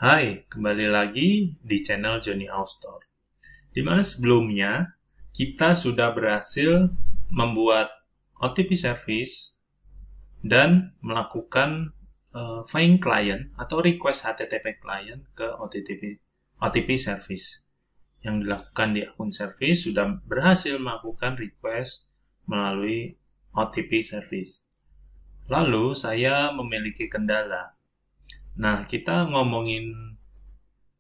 Hai, kembali lagi di channel Johnny Austor. Di mana sebelumnya kita sudah berhasil membuat OTP service dan melakukan find client atau request HTTP client ke OTP service. Yang dilakukan di akun service sudah berhasil melakukan request melalui OTP service. Lalu saya memiliki kendala. Nah, kita ngomongin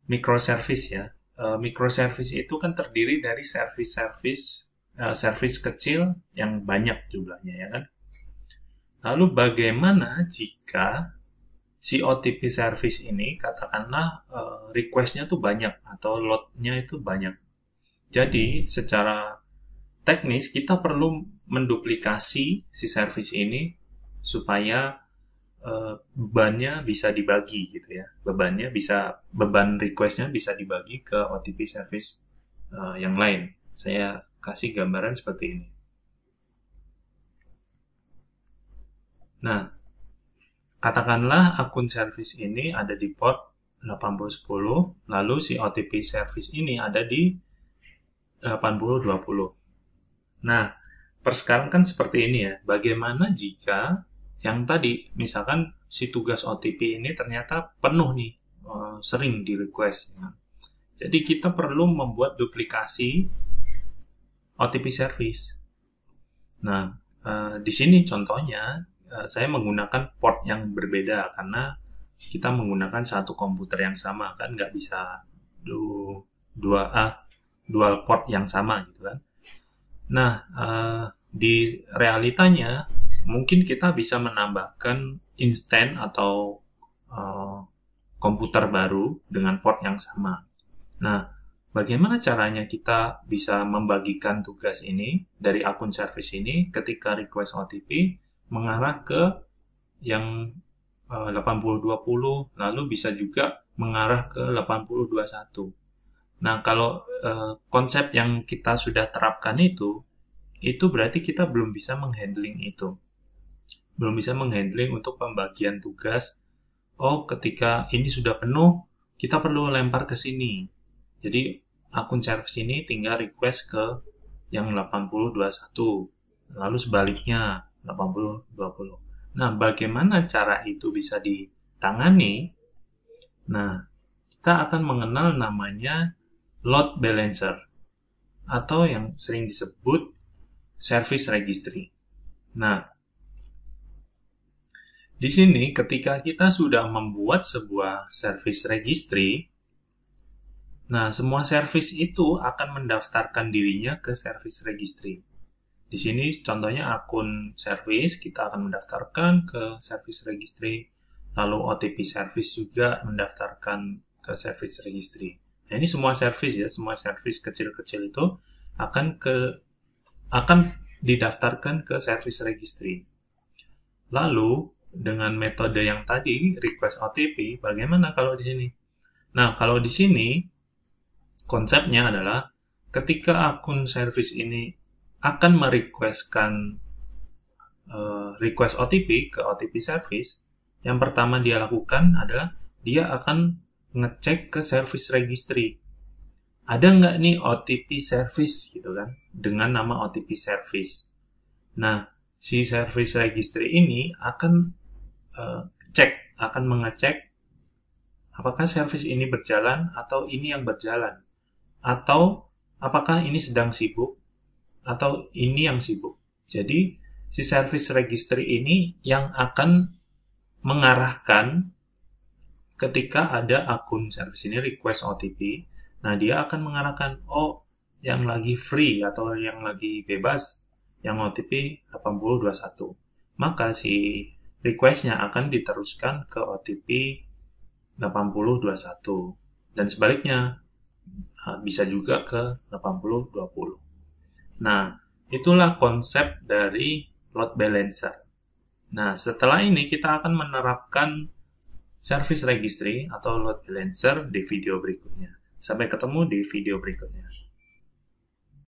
microservice ya. Microservice itu kan terdiri dari service kecil yang banyak jumlahnya ya kan. Lalu bagaimana jika si OTP service ini katakanlah request-nya tuh banyak atau load-nya itu banyak. Jadi secara teknis kita perlu menduplikasi si service ini supaya bebannya bisa dibagi gitu ya. Beban request-nya bisa dibagi ke OTP service yang lain. Saya kasih gambaran seperti ini. Nah, katakanlah akun service ini ada di port 8010, lalu si OTP service ini ada di 8020. Nah, sekarang kan seperti ini ya. Bagaimana jika yang tadi, misalkan si tugas OTP ini ternyata penuh nih, sering di request. Ya. Jadi kita perlu membuat duplikasi OTP service. Nah, di sini contohnya saya menggunakan port yang berbeda karena kita menggunakan satu komputer yang sama kan, nggak bisa dual port yang sama gitu kan. Nah, di realitanya mungkin kita bisa menambahkan instant atau komputer baru dengan port yang sama. Nah, bagaimana caranya kita bisa membagikan tugas ini dari akun service ini ketika request OTP mengarah ke yang 8020, lalu bisa juga mengarah ke 8021. Nah, kalau konsep yang kita sudah terapkan itu berarti kita belum bisa menghandling itu. Belum bisa menghandling untuk pembagian tugas. Oh, ketika ini sudah penuh, kita perlu lempar ke sini. Jadi, akun service ini tinggal request ke yang 8021. Lalu sebaliknya, 8020. Nah, bagaimana cara itu bisa ditangani? Nah, kita akan mengenal namanya load balancer atau yang sering disebut service registry. Nah, di sini ketika kita sudah membuat sebuah service registry, nah semua service itu akan mendaftarkan dirinya ke service registry. Di sini contohnya akun service kita akan mendaftarkan ke service registry, lalu OTP service juga mendaftarkan ke service registry. Nah, ini semua service ya, semua service kecil-kecil itu akan didaftarkan ke service registry. Lalu dengan metode yang tadi request OTP, bagaimana kalau di sini? Nah, kalau di sini konsepnya adalah ketika akun service ini akan merequestkan request OTP ke OTP service, yang pertama dia lakukan adalah dia akan ngecek ke service registry. Ada nggak nih OTP service gitu kan, dengan nama OTP service. Nah, si service registry ini akan mengecek apakah service ini berjalan atau ini yang berjalan, atau apakah ini sedang sibuk atau ini yang sibuk. Jadi si service registry ini yang akan mengarahkan ketika ada akun service ini request OTP. Nah, dia akan mengarahkan, oh yang lagi free atau yang lagi bebas yang OTP 8021. Maka si request-nya akan diteruskan ke OTP 8021. Dan sebaliknya, bisa juga ke 8020. Nah, itulah konsep dari load balancer. Nah, setelah ini kita akan menerapkan service registry atau load balancer di video berikutnya. Sampai ketemu di video berikutnya.